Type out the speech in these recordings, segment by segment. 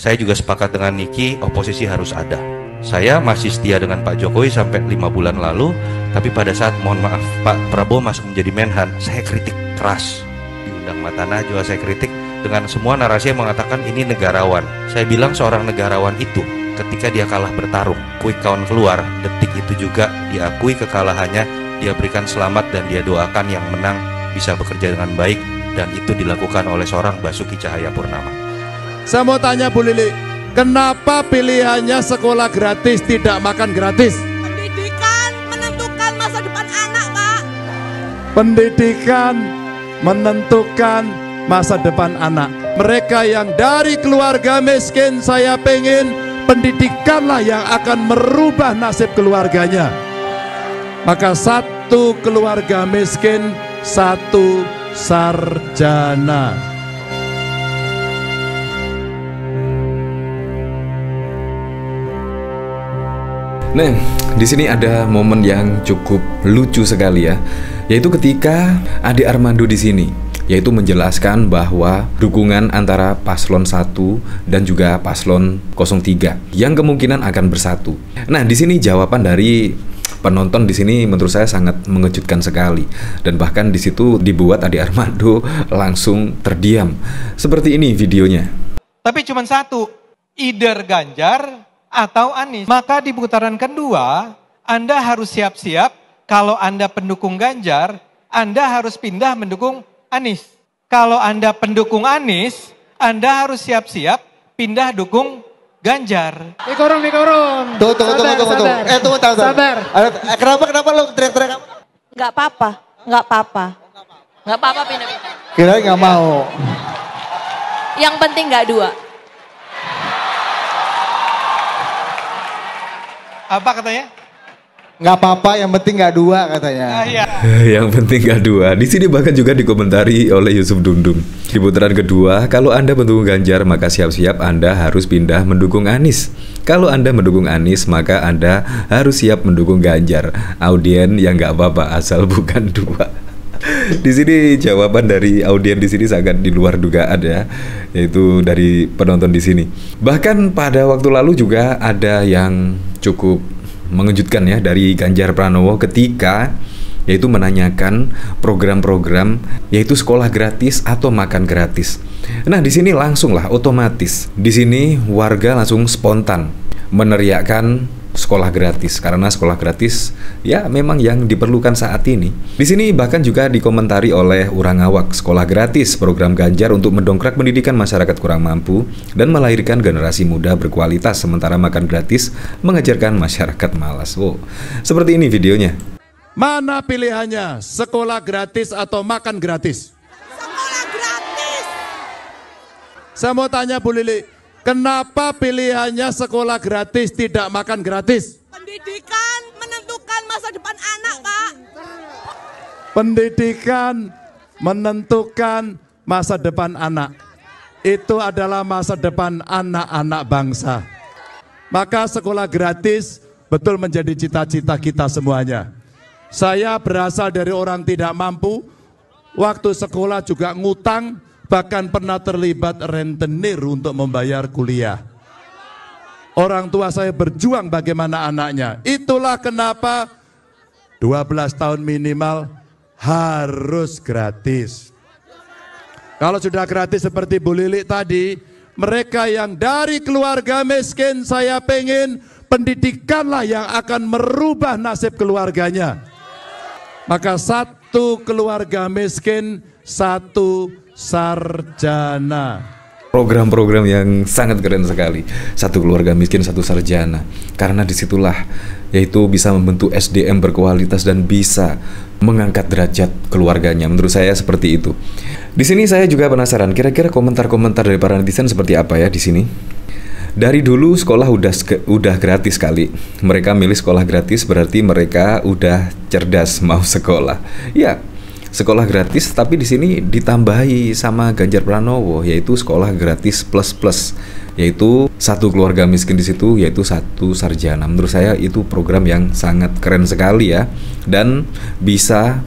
Saya juga sepakat dengan Niki, oposisi harus ada. Saya masih setia dengan Pak Jokowi sampai 5 bulan lalu, tapi pada saat mohon maaf Pak Prabowo masuk menjadi Menhan, saya kritik keras. Diundang Mata Najwa saya kritik dengan semua narasi yang mengatakan ini negarawan. Saya bilang seorang negarawan itu ketika dia kalah bertarung, quick count keluar, detik itu juga diakui kekalahannya, dia berikan selamat dan dia doakan yang menang bisa bekerja dengan baik, dan itu dilakukan oleh seorang Basuki Cahayapurnama. Saya mau tanya Bu Lili, kenapa pilihannya sekolah gratis tidak makan gratis? Pendidikan menentukan masa depan anak, Pak. Pendidikan menentukan masa depan anak. Mereka yang dari keluarga miskin, saya pengen pendidikanlah yang akan merubah nasib keluarganya. Maka satu keluarga miskin, satu sarjana. Nah, di sini ada momen yang cukup lucu sekali ya, yaitu ketika Ade Armando di sini, yaitu menjelaskan bahwa dukungan antara paslon 1 dan juga paslon 03 yang kemungkinan akan bersatu. Nah, di sini jawaban dari penonton di sini menurut saya sangat mengejutkan sekali, dan bahkan di situ dibuat Ade Armando langsung terdiam. Seperti ini videonya. Tapi cuma satu, either Ganjar atau Anies. Maka di putaran kedua, Anda harus siap-siap kalau Anda pendukung Ganjar, Anda harus pindah mendukung Anies. Kalau Anda pendukung Anies, Anda harus siap-siap pindah dukung Ganjar. Mikorong. Tunggu. Sabar. Kenapa lo teriak-teriak? Nggak apa-apa pindah. Kira nggak mau. Yang penting nggak dua. Apa katanya? Nggak apa-apa, yang penting nggak dua katanya. Iya. Yang penting gak dua. Di sini bahkan juga dikomentari oleh Yusuf Dundung. Di putaran kedua, kalau Anda mendukung Ganjar, maka siap-siap Anda harus pindah mendukung Anies. Kalau Anda mendukung Anies, maka Anda harus siap mendukung Ganjar. Audien yang nggak apa-apa asal bukan dua. Di sini jawaban dari audien di sini sangat di luar dugaan ya, yaitu dari penonton di sini. Bahkan pada waktu lalu juga ada yang cukup mengejutkan ya dari Ganjar Pranowo ketika yaitu menanyakan program-program yaitu sekolah gratis atau makan gratis. Nah, di sini langsunglah otomatis di sini warga langsung spontan meneriakkan sekolah gratis karena sekolah gratis ya memang yang diperlukan saat ini. Di sini bahkan juga dikomentari oleh orang awak, sekolah gratis program Ganjar untuk mendongkrak pendidikan masyarakat kurang mampu dan melahirkan generasi muda berkualitas, sementara makan gratis mengajarkan masyarakat malas. Wow, seperti ini videonya. Mana pilihannya, sekolah gratis atau makan gratis? Sekolah gratis. Saya mau tanya Bu Lili, kenapa pilihannya sekolah gratis tidak makan gratis? Pendidikan menentukan masa depan anak, Pak. Pendidikan menentukan masa depan anak. Itu adalah masa depan anak-anak bangsa. Maka sekolah gratis betul menjadi cita-cita kita semuanya. Saya berasal dari orang tidak mampu, waktu sekolah juga ngutang, bahkan pernah terlibat rentenir untuk membayar kuliah. Orang tua saya berjuang bagaimana anaknya. Itulah kenapa 12 tahun minimal harus gratis. Kalau sudah gratis seperti Bu Lili tadi, mereka yang dari keluarga miskin, saya pengen pendidikanlah yang akan merubah nasib keluarganya. Maka satu keluarga miskin, satu sarjana. Program-program yang sangat keren sekali. Satu keluarga miskin, satu sarjana. Karena disitulah yaitu bisa membentuk SDM berkualitas dan bisa mengangkat derajat keluarganya. Menurut saya seperti itu. Di sini saya juga penasaran, kira-kira komentar-komentar dari para netizen seperti apa ya di sini. Dari dulu sekolah udah gratis kali. Mereka milih sekolah gratis berarti mereka udah cerdas mau sekolah. Ya, sekolah gratis tapi di sini ditambahi sama Ganjar Pranowo yaitu sekolah gratis plus, yaitu satu keluarga miskin di situ yaitu satu sarjana. Menurut saya itu program yang sangat keren sekali ya, dan bisa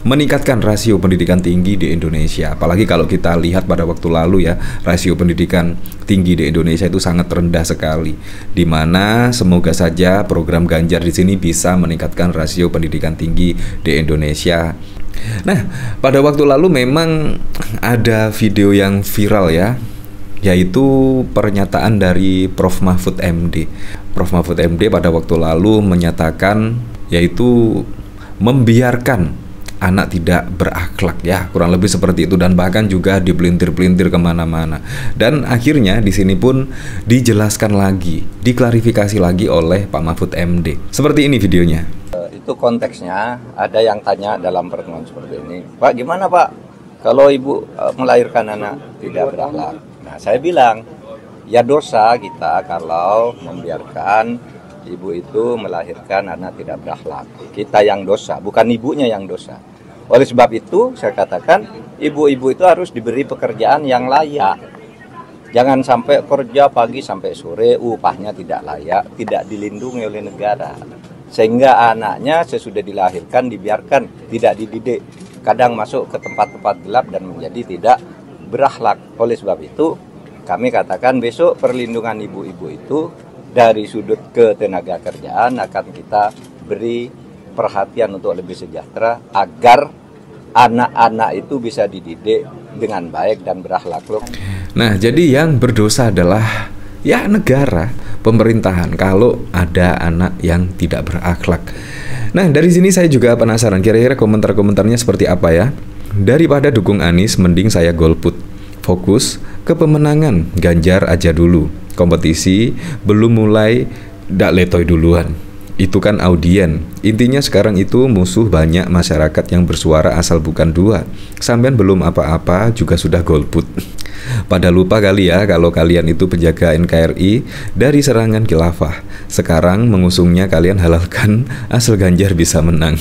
meningkatkan rasio pendidikan tinggi di Indonesia. Apalagi kalau kita lihat pada waktu lalu ya, rasio pendidikan tinggi di Indonesia itu sangat rendah sekali. Dimana semoga saja program Ganjar di sini bisa meningkatkan rasio pendidikan tinggi di Indonesia. Nah, pada waktu lalu memang ada video yang viral ya, yaitu pernyataan dari Prof. Mahfud MD. Prof. Mahfud MD pada waktu lalu menyatakan yaitu membiarkan anak tidak berakhlak ya, kurang lebih seperti itu, dan bahkan juga dipelintir-pelintir kemana-mana. Dan akhirnya di sini pun dijelaskan lagi, diklarifikasi lagi oleh Pak Mahfud MD. Seperti ini videonya. Itu konteksnya, ada yang tanya dalam pertemuan seperti ini, Pak gimana Pak kalau ibu melahirkan anak tidak berakhlak? Nah saya bilang, ya dosa kita kalau membiarkan ibu itu melahirkan anak tidak berakhlak. Kita yang dosa, bukan ibunya yang dosa. Oleh sebab itu saya katakan, ibu-ibu itu harus diberi pekerjaan yang layak. Jangan sampai kerja pagi sampai sore, upahnya tidak layak, tidak dilindungi oleh negara. Sehingga anaknya sesudah dilahirkan dibiarkan, tidak dididik, kadang masuk ke tempat-tempat gelap dan menjadi tidak berakhlak. Oleh sebab itu kami katakan besok perlindungan ibu-ibu itu dari sudut ketenaga kerjaan akan kita beri perhatian untuk lebih sejahtera agar anak-anak itu bisa dididik dengan baik dan berakhlak. Nah, jadi yang berdosa adalah ya negara, pemerintahan kalau ada anak yang tidak berakhlak. Nah, dari sini saya juga penasaran kira-kira komentar-komentarnya seperti apa ya. Daripada dukung Anies, mending saya golput. Fokus ke pemenangan Ganjar aja dulu. Kompetisi belum mulai, dak letoy duluan. Itu kan audien. Intinya sekarang itu musuh banyak masyarakat yang bersuara asal bukan dua. Sampean belum apa-apa juga sudah golput. Pada lupa kali ya kalau kalian itu penjaga NKRI dari serangan khilafah. Sekarang mengusungnya kalian halalkan asal Ganjar bisa menang.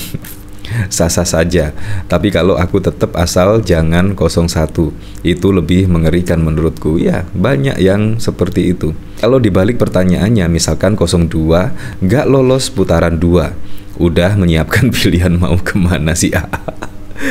Sah-sah saja, tapi kalau aku tetap asal jangan 01. Itu lebih mengerikan menurutku. Ya, banyak yang seperti itu. Kalau dibalik pertanyaannya, misalkan 02 nggak lolos putaran 2, udah menyiapkan pilihan mau kemana sih?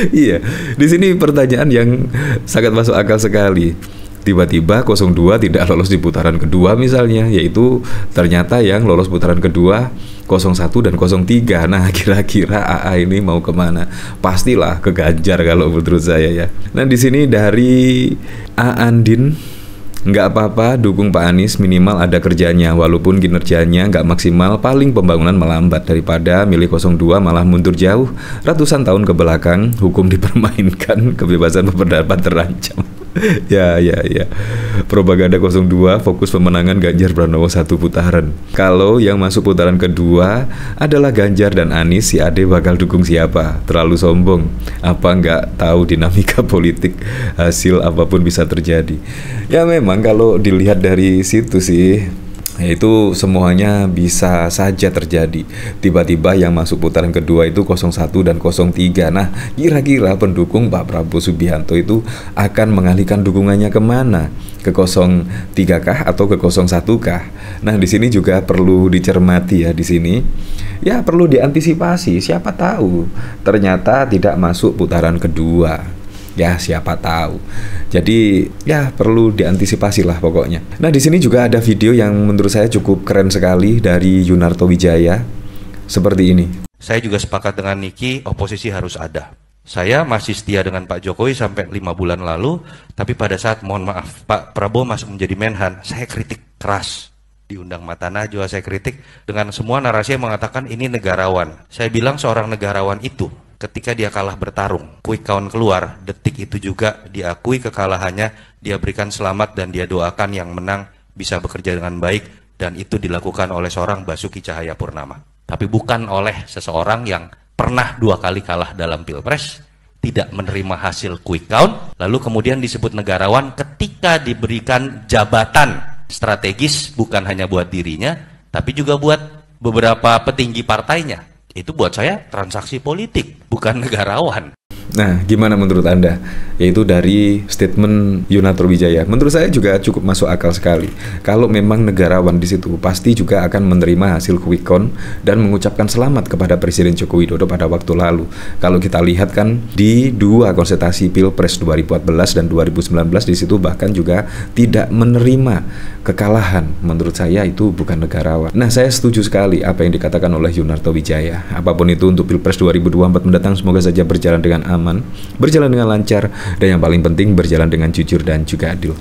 Iya, di sini pertanyaan yang sangat masuk akal sekali. Tiba-tiba 02 tidak lolos di putaran kedua misalnya, yaitu ternyata yang lolos putaran kedua 01 dan 03. Nah, kira-kira AA ini mau kemana? Pastilah ke Ganjar kalau menurut saya ya. Nah, di sini dari Aandin, nggak apa-apa dukung Pak Anies, minimal ada kerjanya, walaupun kinerjanya nggak maksimal, paling pembangunan melambat daripada milih 02 malah mundur jauh. Ratusan tahun ke belakang, hukum dipermainkan, kebebasan berpendapat terancam. Ya. Propaganda 02, fokus pemenangan Ganjar Pranowo 1 putaran. Kalau yang masuk putaran kedua adalah Ganjar dan Anies, si Ade bakal dukung siapa? Terlalu sombong. Apa nggak tahu dinamika politik, hasil apapun bisa terjadi. Ya memang kalau dilihat dari situ sih, itu semuanya bisa saja terjadi. Tiba-tiba yang masuk putaran kedua itu 01 dan 03. Nah, kira-kira pendukung Pak Prabowo Subianto itu akan mengalihkan dukungannya kemana? Ke 03 kah atau ke 01 kah? Nah, di sini juga perlu dicermati ya di sini. Ya, perlu diantisipasi. Siapa tahu ternyata tidak masuk putaran kedua. Ya, siapa tahu. Jadi ya perlu diantisipasi lah pokoknya. Nah, di sini juga ada video yang menurut saya cukup keren sekali dari Yunarto Wijaya. Seperti ini. Saya juga sepakat dengan Niki, oposisi harus ada. Saya masih setia dengan Pak Jokowi sampai 5 bulan lalu, tapi pada saat mohon maaf Pak Prabowo masuk menjadi Menhan, saya kritik keras. Diundang Mata Najwa saya kritik dengan semua narasi yang mengatakan ini negarawan. Saya bilang seorang negarawan itu ketika dia kalah bertarung, quick count keluar, detik itu juga diakui kekalahannya, dia berikan selamat dan dia doakan yang menang bisa bekerja dengan baik, dan itu dilakukan oleh seorang Basuki Cahayapurnama. Tapi bukan oleh seseorang yang pernah 2 kali kalah dalam Pilpres, tidak menerima hasil quick count, lalu kemudian disebut negarawan ketika diberikan jabatan strategis bukan hanya buat dirinya, tapi juga buat beberapa petinggi partainya. Itu buat saya transaksi politik, bukan negarawan. Nah, gimana menurut Anda? Yaitu dari statement Yunarto Wijaya. Menurut saya juga cukup masuk akal sekali. Kalau memang negarawan di situ, pasti juga akan menerima hasil quick count dan mengucapkan selamat kepada Presiden Joko Widodo pada waktu lalu. Kalau kita lihat kan di dua konsultasi Pilpres 2014 dan 2019 di situ bahkan juga tidak menerima kekalahan. Menurut saya itu bukan negarawan. Nah, saya setuju sekali apa yang dikatakan oleh Yunarto Wijaya. Apapun itu untuk Pilpres 2024 mendatang semoga saja berjalan dengan aman, berjalan dengan lancar, dan yang paling penting berjalan dengan jujur dan juga adil.